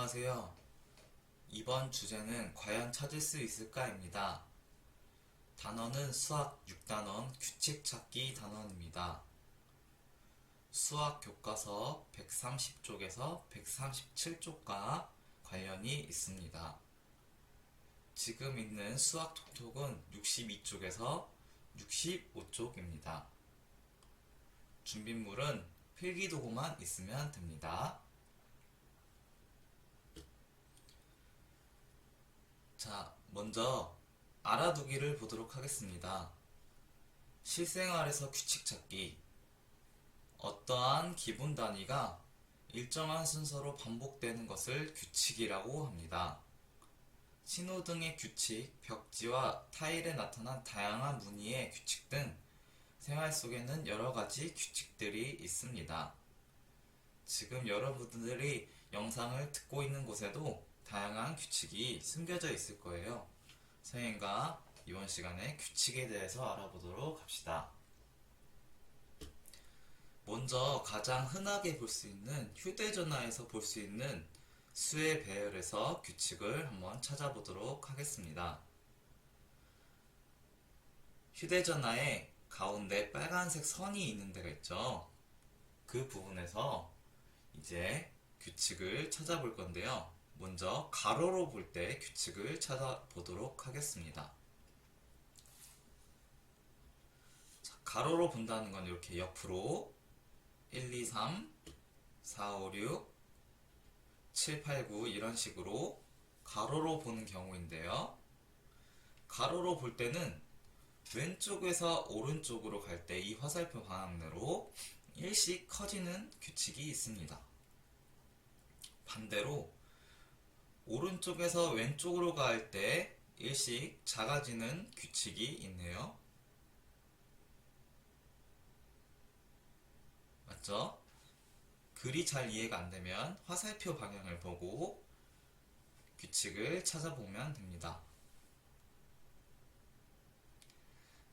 안녕하세요. 이번 주제는 과연 찾을 수 있을까입니다. 단어는 수학 6단원 규칙 찾기 단원입니다. 수학 교과서 130쪽에서 137쪽과 관련이 있습니다. 지금 있는 수학 톡톡은 62쪽에서 65쪽입니다. 준비물은 필기도구만 있으면 됩니다. 자, 먼저 알아두기를 보도록 하겠습니다. 실생활에서 규칙 찾기. 어떠한 기분 단위가 일정한 순서로 반복되는 것을 규칙이라고 합니다. 신호등의 규칙, 벽지와 타일에 나타난 다양한 무늬의 규칙 등 생활 속에는 여러 가지 규칙들이 있습니다. 지금 여러분들이 영상을 듣고 있는 곳에도 다양한 규칙이 숨겨져 있을 거예요. 선생님과 이번 시간에 규칙에 대해서 알아보도록 합시다. 먼저 가장 흔하게 볼 수 있는 휴대전화에서 볼 수 있는 수의 배열에서 규칙을 한번 찾아보도록 하겠습니다. 휴대전화에 가운데 빨간색 선이 있는 데가 있죠. 그 부분에서 이제 규칙을 찾아볼 건데요. 먼저 가로로 볼 때 규칙을 찾아보도록 하겠습니다. 자, 가로로 본다는 건 이렇게 옆으로 1, 2, 3, 4, 5, 6, 7, 8, 9 이런 식으로 가로로 보는 경우인데요. 가로로 볼 때는 왼쪽에서 오른쪽으로 갈 때 이 화살표 방향으로 일씩 커지는 규칙이 있습니다. 반대로 오른쪽에서 왼쪽으로 갈 때 일씩 작아지는 규칙이 있네요. 맞죠? 글이 잘 이해가 안 되면 화살표 방향을 보고 규칙을 찾아보면 됩니다.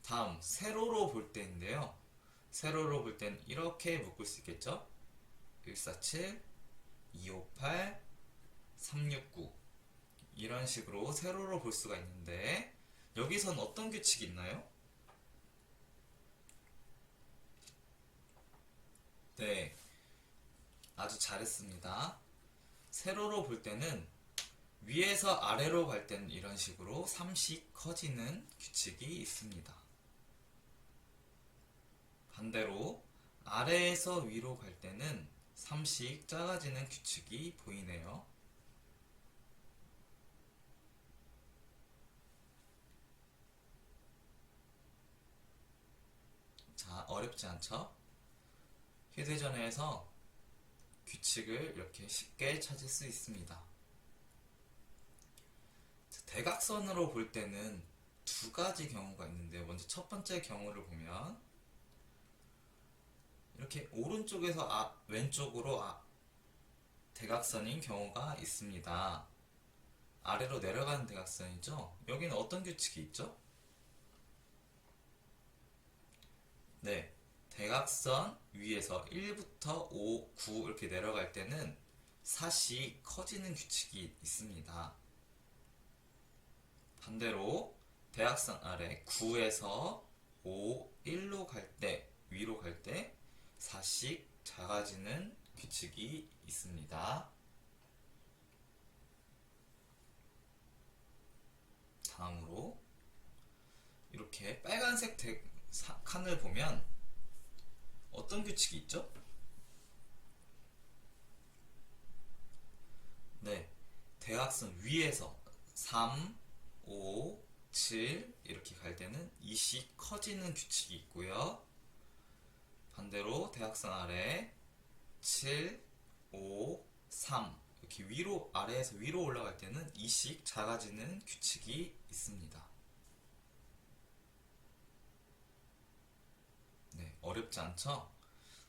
다음, 세로로 볼 때인데요. 세로로 볼 때는 이렇게 묶을 수 있겠죠? 147, 258, 369 이런 식으로 세로로 볼 수가 있는데 여기선 어떤 규칙이 있나요? 네, 아주 잘했습니다. 세로로 볼 때는 위에서 아래로 갈 때는 이런 식으로 3씩 커지는 규칙이 있습니다. 반대로 아래에서 위로 갈 때는 3씩 작아지는 규칙이 보이네요. 자, 어렵지 않죠? 휴대전화에서 규칙을 이렇게 쉽게 찾을 수 있습니다. 대각선으로 볼 때는 두 가지 경우가 있는데요. 먼저 첫 번째 경우를 보면 이렇게 오른쪽에서 왼쪽으로 대각선인 경우가 있습니다. 아래로 내려가는 대각선이죠. 여기는 어떤 규칙이 있죠? 네, 대각선 위에서 1부터 5, 9 이렇게 내려갈 때는 4씩 커지는 규칙이 있습니다. 반대로 대각선 아래 9에서 5, 1로 갈 때, 위로 갈 때 4씩 작아지는 규칙이 있습니다. 다음으로 이렇게 빨간색 칸을 보면 어떤 규칙이 있죠? 네, 대각선 위에서 3, 5, 7 이렇게 갈 때는 2씩 커지는 규칙이 있고요. 반대로 대각선 아래 7, 5, 3 이렇게 위로 아래에서 위로 올라갈 때는 2씩 작아지는 규칙이 있습니다. 네, 어렵지 않죠?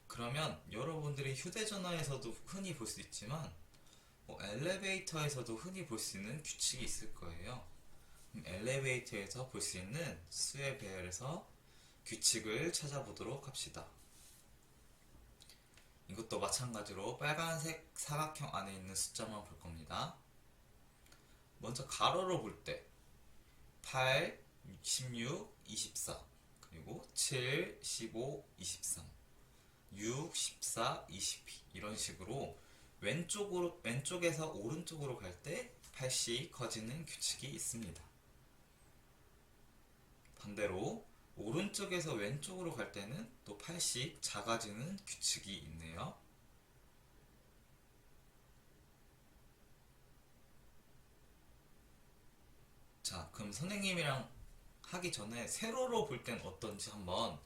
그러면 여러분들이 휴대전화에서도 흔히 볼 수 있지만 엘리베이터에서도 흔히 볼 수 있는 규칙이 있을 거예요. 엘리베이터에서 볼 수 있는 수의 배열에서 규칙을 찾아보도록 합시다. 이것도 마찬가지로 빨간색 사각형 안에 있는 숫자만 볼 겁니다. 먼저 가로로 볼 때 8, 16, 24 그리고 7, 15, 23 6, 14, 22 이런 식으로 왼쪽에서 오른쪽으로 갈 때 8씩 커지는 규칙이 있습니다. 반대로 오른쪽에서 왼쪽으로 갈 때는 또 8씩 작아지는 규칙이 있네요. 자, 그럼 선생님이랑 하기 전에 세로로 볼 땐 어떤지 한번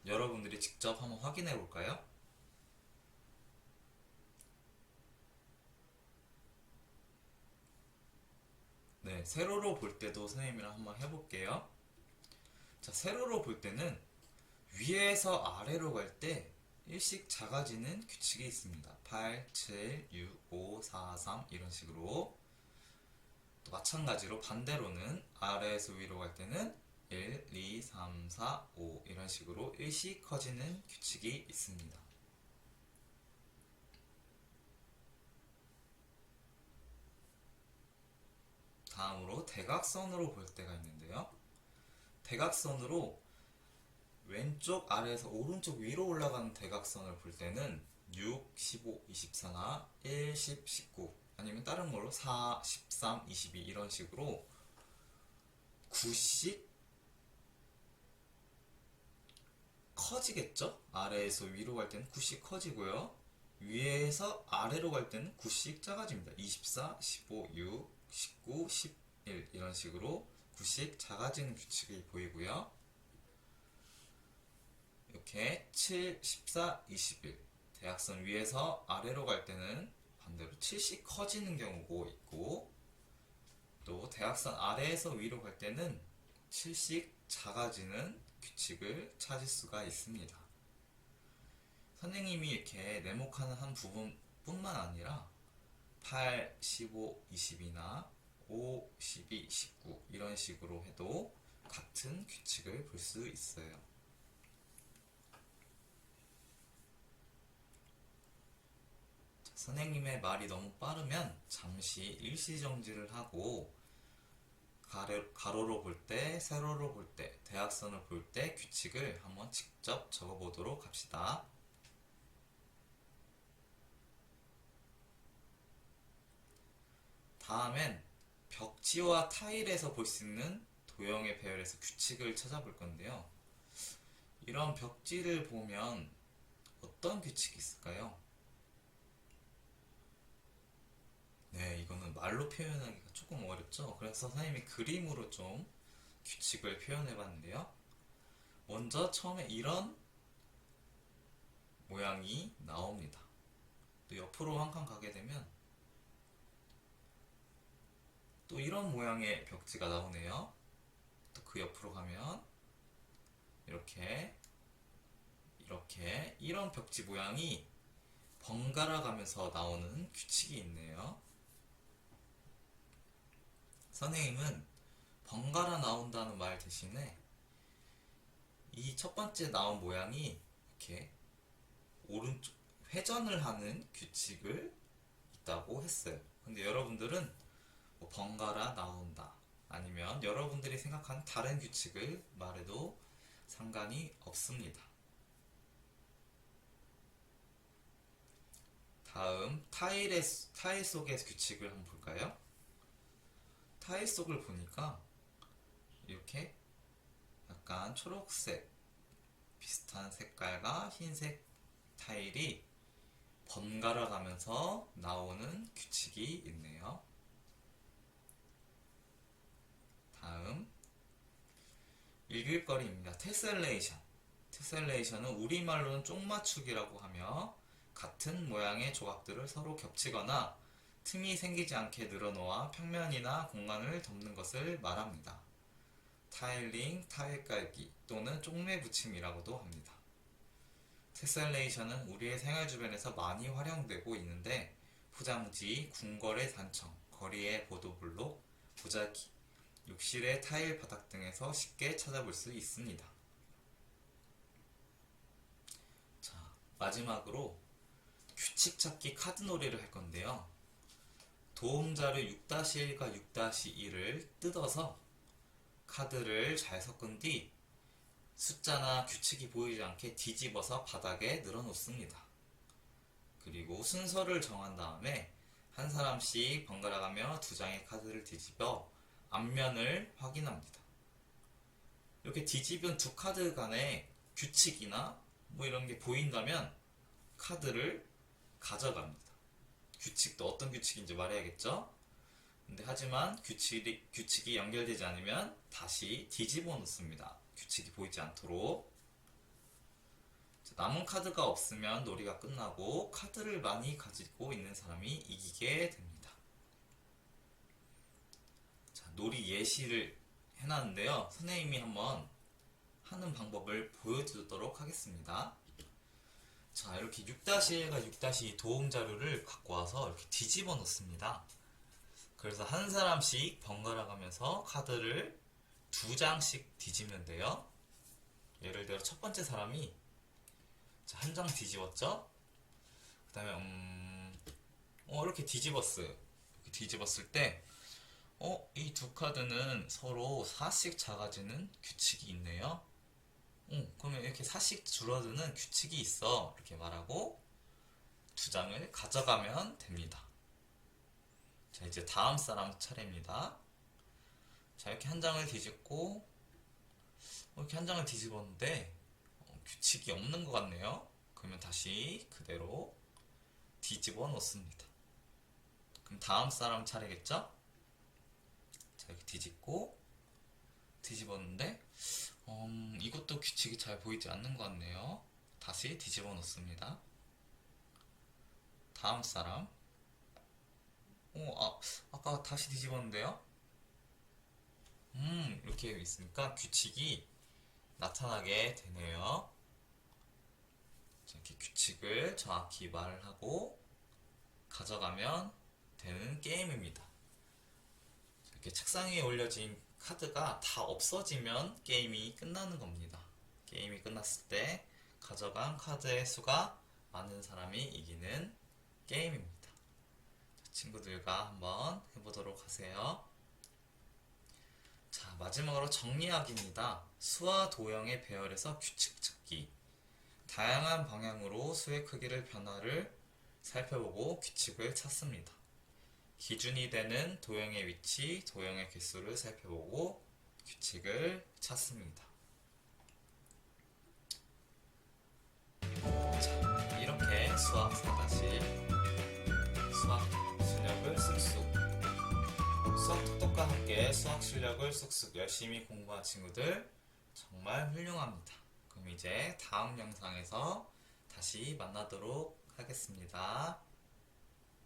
여러분들이 직접 한번 확인해 볼까요? 네, 세로로 볼 때도 선생님이랑 한번 해볼게요. 자, 세로로 볼 때는 위에서 아래로 갈 때 일씩 작아지는 규칙이 있습니다. 8, 7, 6, 5, 4, 3 이런 식으로. 또 마찬가지로 반대로는 아래에서 위로 갈 때는 1, 2, 3, 4, 5 이런 식으로 일씩 커지는 규칙이 있습니다. 다음으로 대각선으로 볼 때가 있는데요. 대각선으로 왼쪽 아래에서 오른쪽 위로 올라가는 대각선을 볼 때는 6, 15, 24나 1, 10, 19 아니면 다른 걸로 4, 13, 22 이런 식으로 9씩 커지겠죠? 아래에서 위로 갈 때는 9씩 커지고요. 위에서 아래로 갈 때는 9씩 작아집니다. 24, 15, 6, 19, 11 이런 식으로 9씩 작아지는 규칙이 보이고요. 이렇게 7, 14, 21 대각선 위에서 아래로 갈 때는 반대로 7씩 커지는 경우가 있고 또 대각선 아래에서 위로 갈 때는 7씩 작아지는 규칙을 찾을 수가 있습니다. 선생님이 이렇게 네모칸을 한 부분뿐만 아니라 8, 15, 22나 5, 12, 19 이런 식으로 해도 같은 규칙을 볼 수 있어요. 선생님의 말이 너무 빠르면 잠시 일시정지를 하고 가로로 볼 때, 세로로 볼 때, 대각선을 볼 때 규칙을 한번 직접 적어보도록 합시다. 다음엔 벽지와 타일에서 볼 수 있는 도형의 배열에서 규칙을 찾아볼 건데요. 이런 벽지를 보면 어떤 규칙이 있을까요? 네, 이거는 말로 표현하기가 조금 어렵죠. 그래서 선생님이 그림으로 좀 규칙을 표현해 봤는데요. 먼저 처음에 이런 모양이 나옵니다. 또 옆으로 한 칸 가게 되면 또 이런 모양의 벽지가 나오네요. 또 그 옆으로 가면 이렇게 이런 벽지 모양이 번갈아 가면서 나오는 규칙이 있네요. 선생님은 번갈아 나온다는 말 대신에 이 첫 번째 나온 모양이 이렇게 오른쪽 회전을 하는 규칙을 있다고 했어요. 근데 여러분들은 뭐 번갈아 나온다 아니면 여러분들이 생각하는 다른 규칙을 말해도 상관이 없습니다. 다음 타일 속의 규칙을 한번 볼까요? 타일 속을 보니까 이렇게 약간 초록색 비슷한 색깔과 흰색 타일이 번갈아 가면서 나오는 규칙이 있네요. 다음 읽을거리입니다. 테셀레이션. 테셀레이션은 우리말로는 쪽맞추기라고 하며 같은 모양의 조각들을 서로 겹치거나 틈이 생기지 않게 늘어놓아 평면이나 공간을 덮는 것을 말합니다. 타일링, 타일 깔기 또는 쪽매 붙임이라고도 합니다. 테셀레이션은 우리의 생활 주변에서 많이 활용되고 있는데 포장지, 궁궐의 단청, 거리의 보도블록, 보자기, 욕실의 타일 바닥 등에서 쉽게 찾아볼 수 있습니다. 자, 마지막으로 규칙 찾기 카드 놀이를 할 건데요. 도움자료 6-1과 6-2를 뜯어서 카드를 잘 섞은 뒤 숫자나 규칙이 보이지 않게 뒤집어서 바닥에 늘어놓습니다. 그리고 순서를 정한 다음에 한 사람씩 번갈아가며 두 장의 카드를 뒤집어 앞면을 확인합니다. 이렇게 뒤집은 두 카드 간에 규칙이나 뭐 이런 게 보인다면 카드를 가져갑니다. 규칙도 어떤 규칙인지 말해야겠죠? 근데 하지만 규칙이 연결되지 않으면 다시 뒤집어 놓습니다. 규칙이 보이지 않도록. 남은 카드가 없으면 놀이가 끝나고 카드를 많이 가지고 있는 사람이 이기게 됩니다. 자, 놀이 예시를 해놨는데요. 선생님이 한번 하는 방법을 보여주도록 하겠습니다. 자, 이렇게 6-1과 6-2 도움 자료를 갖고 와서 이렇게 뒤집어 놓습니다. 그래서 한 사람씩 번갈아 가면서 카드를 두 장씩 뒤집는데요. 예를 들어 첫 번째 사람이 한 장 뒤집었죠? 그 다음에 이렇게 뒤집었어요. 이렇게 뒤집었을 때 이 두 카드는 서로 4씩 작아지는 규칙이 있네요. 그러면 이렇게 4씩 줄어드는 규칙이 있어. 이렇게 말하고 두 장을 가져가면 됩니다. 자, 이제 다음 사람 차례입니다. 자, 이렇게 한 장을 뒤집고 이렇게 한 장을 뒤집었는데 규칙이 없는 것 같네요. 그러면 다시 그대로 뒤집어 놓습니다. 그럼 다음 사람 차례겠죠? 자, 이렇게 뒤집고 뒤집었는데 이것도 규칙이 잘 보이지 않는 것 같네요. 다시 뒤집어 놓습니다. 다음 사람. 아까 다시 뒤집었는데요? 이렇게 있으니까 규칙이 나타나게 되네요. 자, 이렇게 규칙을 정확히 말을 하고 가져가면 되는 게임입니다. 이렇게 책상 위에 올려진 카드가 다 없어지면 게임이 끝나는 겁니다. 게임이 끝났을 때 가져간 카드의 수가 많은 사람이 이기는 게임입니다. 친구들과 한번 해보도록 하세요. 자, 마지막으로 정리하기입니다. 수와 도형의 배열에서 규칙 찾기. 다양한 방향으로 수의 크기를 변화를 살펴보고 규칙을 찾습니다. 기준이 되는 도형의 위치, 도형의 개수를 살펴보고 규칙을 찾습니다. 자, 이렇게 수학 4-1 수학 실력을 쑥쑥 수학 톡톡과 함께 수학 실력을 쑥쑥 열심히 공부한 친구들 정말 훌륭합니다. 그럼 이제 다음 영상에서 다시 만나도록 하겠습니다.